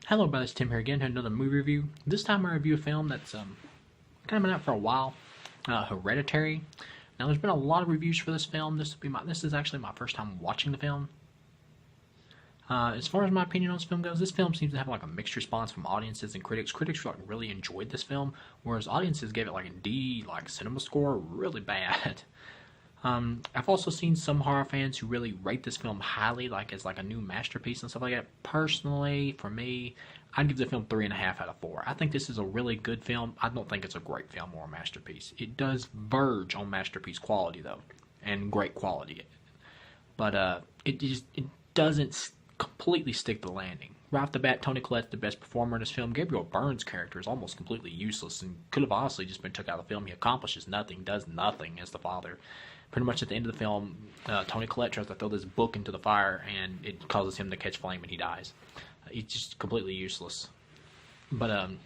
Hello, everybody. It's Tim here again. Had another movie review. This time I review a film that's kind of been out for a while. Hereditary. Now, there's been a lot of reviews for this film. This is actually my first time watching the film. As far as my opinion on this film goes, this film seems to have like a mixed response from audiences and critics. Critics like really enjoyed this film, whereas audiences gave it like a D, like cinema score, really bad. I've also seen some horror fans who really rate this film highly, like as like a new masterpiece and stuff like that. Personally, for me, I'd give the film 3.5 out of 4. I think this is a really good film. I don't think it's a great film or a masterpiece. It does verge on masterpiece quality though, and great quality. But it doesn't completely stick the landing. Right off the bat, Toni Collette's the best performer in this film. Gabriel Byrne's character is almost completely useless and could have honestly just been took out of the film. He accomplishes nothing, does nothing as the father. Pretty much at the end of the film, Toni Collette tries to throw this book into the fire, and it causes him to catch flame, and he dies. He's just completely useless. But and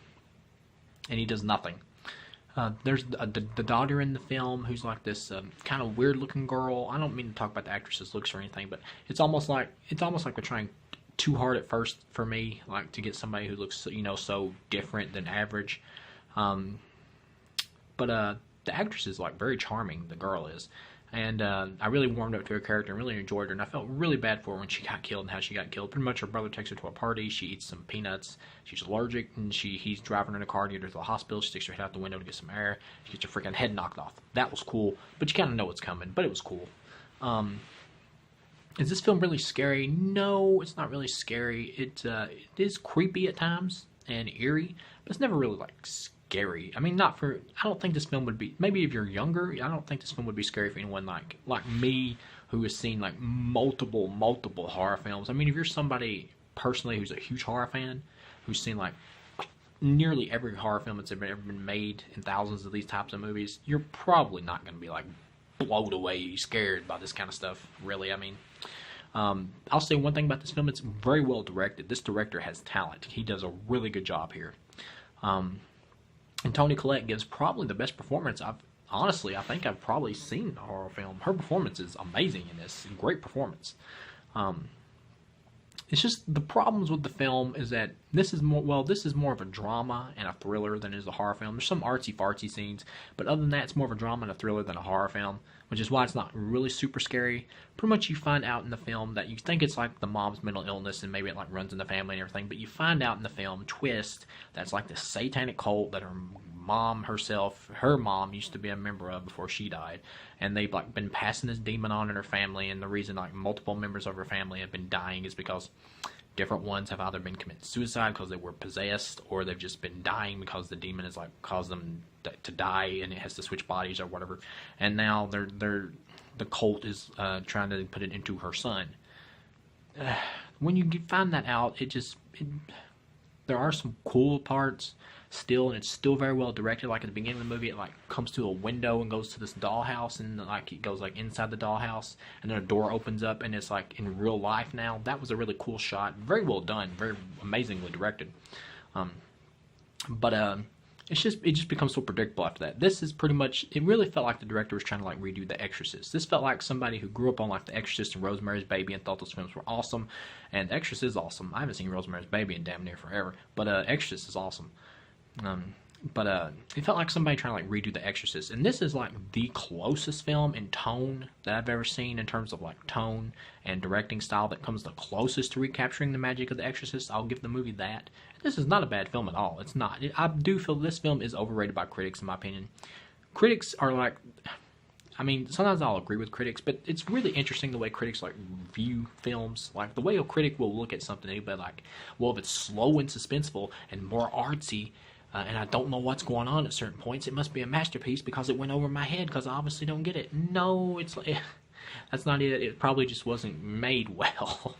he does nothing. There's the daughter in the film who's like this kind of weird looking girl. I don't mean to talk about the actress's looks or anything, but it's almost like we're trying too hard at first for me, like to get somebody who looks so different than average. But the actress is like very charming. The girl is. And I really warmed up to her character and really enjoyed her. And I felt really bad for her when she got killed and how she got killed. Pretty much her brother takes her to a party. She eats some peanuts. She's allergic, and he's driving her in a car to get her to the hospital. She sticks her head out the window to get some air. She gets her freaking head knocked off. That was cool, but you kind of know what's coming. But it was cool. Is this film really scary? No, it's not really scary. It is creepy at times and eerie, but it's never really like scary. I mean, not for. I don't think this film would be. Maybe if you're younger, I don't think this film would be scary for anyone like me, who has seen like multiple horror films. I mean, if you're somebody personally who's a huge horror fan, who's seen like nearly every horror film that's ever been made in thousands of these types of movies, you're probably not going to be like blown away scared by this kind of stuff. Really, I mean. I'll say one thing about this film: it's very well directed. This director has talent. He does a really good job here. And Toni Collette gives probably the best performance I think I've probably seen in a horror film. Her performance is amazing in this. Great performance. It's just the problems with the film is that this is more of a drama and a thriller than it is a horror film. There's some artsy-fartsy scenes, but other than that, it's more of a drama and a thriller than a horror film, which is why it's not really super scary. Pretty much you find out in the film that you think it's like the mom's mental illness and maybe it like runs in the family and everything, but you find out in the film twist that's like this satanic cult that her mom used to be a member of before she died, and they've like been passing this demon on in her family, and the reason like multiple members of her family have been dying is because different ones have either been committing suicide because they were possessed, or they've just been dying because the demon has like caused them to die, and it has to switch bodies or whatever. And now the cult is trying to put it into her son. When you find that out, there are some cool parts still, and it's still very well directed. Like at the beginning of the movie, it like comes to a window and goes to this dollhouse, and like it goes like inside the dollhouse, and then a door opens up, and it's like in real life now. That was a really cool shot, very well done, very amazingly directed. But it just becomes so predictable after that. This is pretty much. It really felt like the director was trying to like redo The Exorcist. This felt like somebody who grew up on like The Exorcist and Rosemary's Baby and thought those films were awesome. And The Exorcist is awesome. I haven't seen Rosemary's Baby in damn near forever, but Exorcist is awesome. But it felt like somebody trying to like redo The Exorcist, and this is like the closest film in tone that I've ever seen in terms of like tone and directing style that comes the closest to recapturing the magic of The Exorcist. I'll give the movie that. This is not a bad film at all. It's not. I do feel this film is overrated by critics, in my opinion. Critics are like, I mean, sometimes I'll agree with critics, but it's really interesting the way critics like view films. Like the way a critic will look at something, they'll be like, well, if it's slow and suspenseful and more artsy, and I don't know what's going on at certain points, it must be a masterpiece because it went over my head because I obviously don't get it. No, it's like, that's not it. It probably just wasn't made well.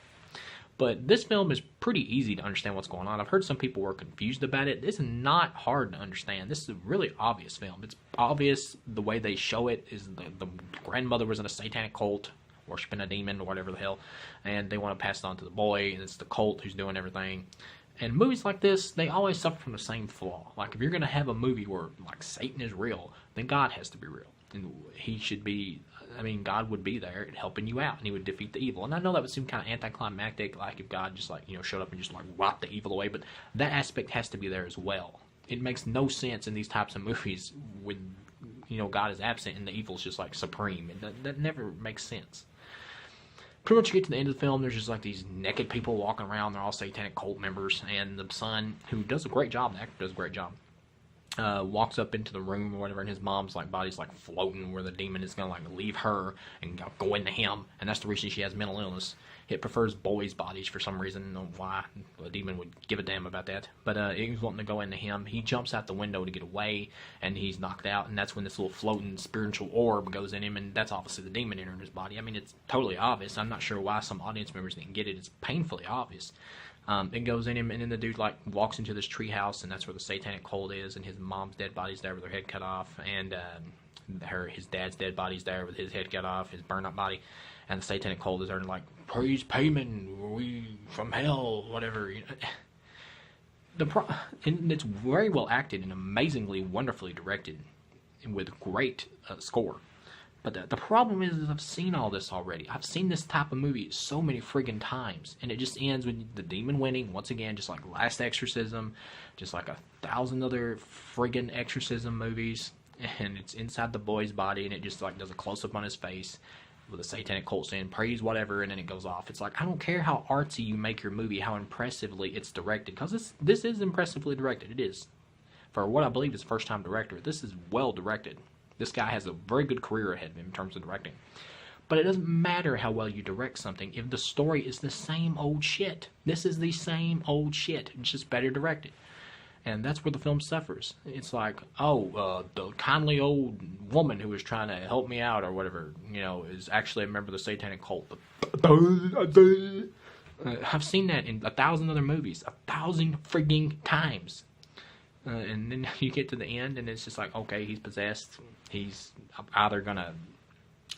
But this film is pretty easy to understand what's going on. I've heard some people were confused about it. It's not hard to understand. This is a really obvious film. It's obvious the way they show it is the grandmother was in a satanic cult, worshiping a demon or whatever the hell, and they want to pass it on to the boy, and it's the cult who's doing everything. And movies like this, they always suffer from the same flaw. Like, if you're going to have a movie where, like, Satan is real, then God has to be real. And he should be I mean, God would be there helping you out, and he would defeat the evil. And I know that would seem kind of anticlimactic, like if God just, like, you know, showed up and just, like, wiped the evil away, but that aspect has to be there as well. It makes no sense in these types of movies when, you know, God is absent and the evil's just, like, supreme. And that never makes sense. Pretty much you get to the end of the film, there's just, like, these naked people walking around. They're all satanic cult members, and the son, who does a great job, the actor does a great job, walks up into the room or whatever, and his mom's, like, body's, like, floating where the demon is gonna, like, leave her and go into him, and that's the reason she has mental illness. It prefers boys' bodies for some reason. I don't know why the demon would give a damn about that, but he's wanting to go into him. He jumps out the window to get away, and he's knocked out, and that's when this little floating spiritual orb goes in him, and that's obviously the demon entering his body. I mean, it's totally obvious. I'm not sure why some audience members didn't get it. It's painfully obvious. It goes in him, and then the dude, like, walks into this treehouse, and that's where the satanic cult is, and his mom's dead body's there with her head cut off, and his dad's dead body's there with his head cut off, his burned up body, and the satanic cult is there, and, like, praise payment, we from hell, whatever. You know. And it's very well acted and amazingly, wonderfully directed, and with great score. But the problem is I've seen all this already. I've seen this type of movie so many friggin' times. And it just ends with the demon winning, once again, just like Last Exorcism, just like 1,000 other friggin' exorcism movies. And it's inside the boy's body, and it just, like, does a close-up on his face with a satanic cult saying, praise whatever, and then it goes off. It's like, I don't care how artsy you make your movie, how impressively it's directed. Because this is impressively directed. It is. For what I believe is first-time director, this is well directed. This guy has a very good career ahead of him in terms of directing. But it doesn't matter how well you direct something if the story is the same old shit. This is the same old shit. It's just better directed. And that's where the film suffers. It's like, the kindly old woman who was trying to help me out or whatever, you know, is actually a member of the satanic cult. I've seen that in 1,000 other movies. 1,000 frigging times. And then you get to the end, and it's just like, okay, he's possessed. He's either going to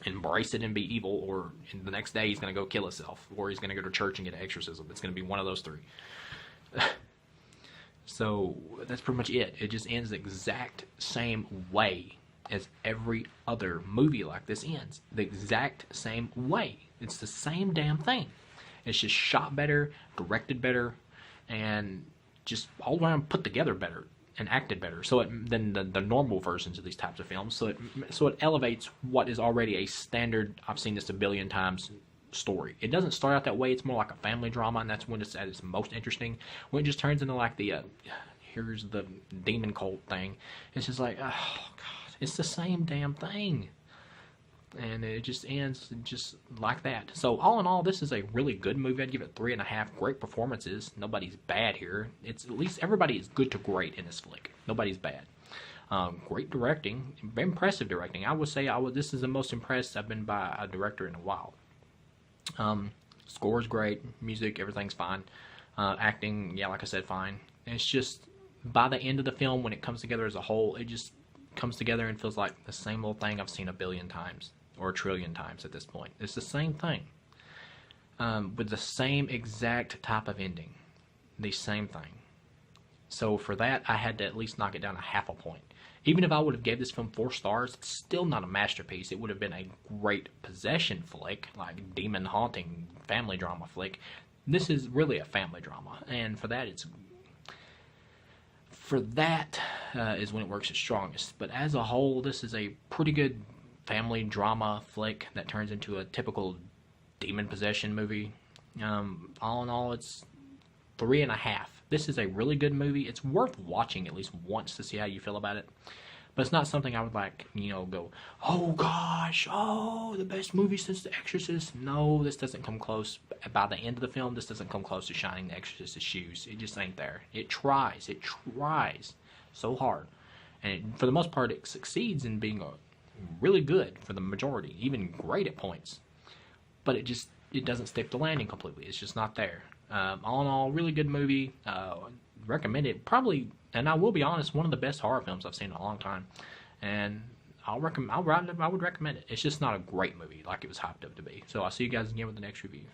embrace it and be evil, or the next day he's going to go kill himself, or he's going to go to church and get an exorcism. It's going to be one of those three. So that's pretty much it. It just ends the exact same way as every other movie like this ends. The exact same way. It's the same damn thing. It's just shot better, directed better, and just all around put together better and acted better. So than the normal versions of these types of films. So it elevates what is already a standard, I've seen this a billion times, story. It doesn't start out that way. It's more like a family drama, and that's when it's at its most interesting. When it just turns into like the here's the demon cult thing. It's just like, oh god, it's the same damn thing. And it just ends just like that. So all in all, this is a really good movie. I'd give it 3.5. Great performances. Nobody's bad here. It's at least everybody is good to great in this flick. Nobody's bad. Great directing. Impressive directing. I would say this is the most impressed I've been by a director in a while. Score's great. Music, everything's fine. Acting, yeah, like I said, fine. And it's just, by the end of the film, when it comes together as a whole, it just comes together and feels like the same old thing I've seen a billion times. Or a trillion times at this point. It's the same thing. With the same exact type of ending. The same thing. So for that, I had to at least knock it down 0.5 point. Even if I would have gave this film 4 stars, it's still not a masterpiece. It would have been a great possession flick, like demon haunting family drama flick. This is really a family drama. And for that, is when it works its strongest. But as a whole, this is a pretty good family drama flick that turns into a typical demon possession movie. All in all, it's 3.5. This is a really good movie. It's worth watching at least once to see how you feel about it. But it's not something I would like, go, oh gosh, the best movie since The Exorcist. No, this doesn't come close. By the end of the film, this doesn't come close to shining The Exorcist's shoes. It just ain't there. It tries so hard. And for the most part, it succeeds in being really good for the majority, even great at points. But it doesn't stick the landing completely. It's just not there. All in all, really good movie. Recommend it. Probably, and I will be honest, one of the best horror films I've seen in a long time. And I would recommend it. It's just not a great movie like it was hyped up to be. So I'll see you guys again with the next review.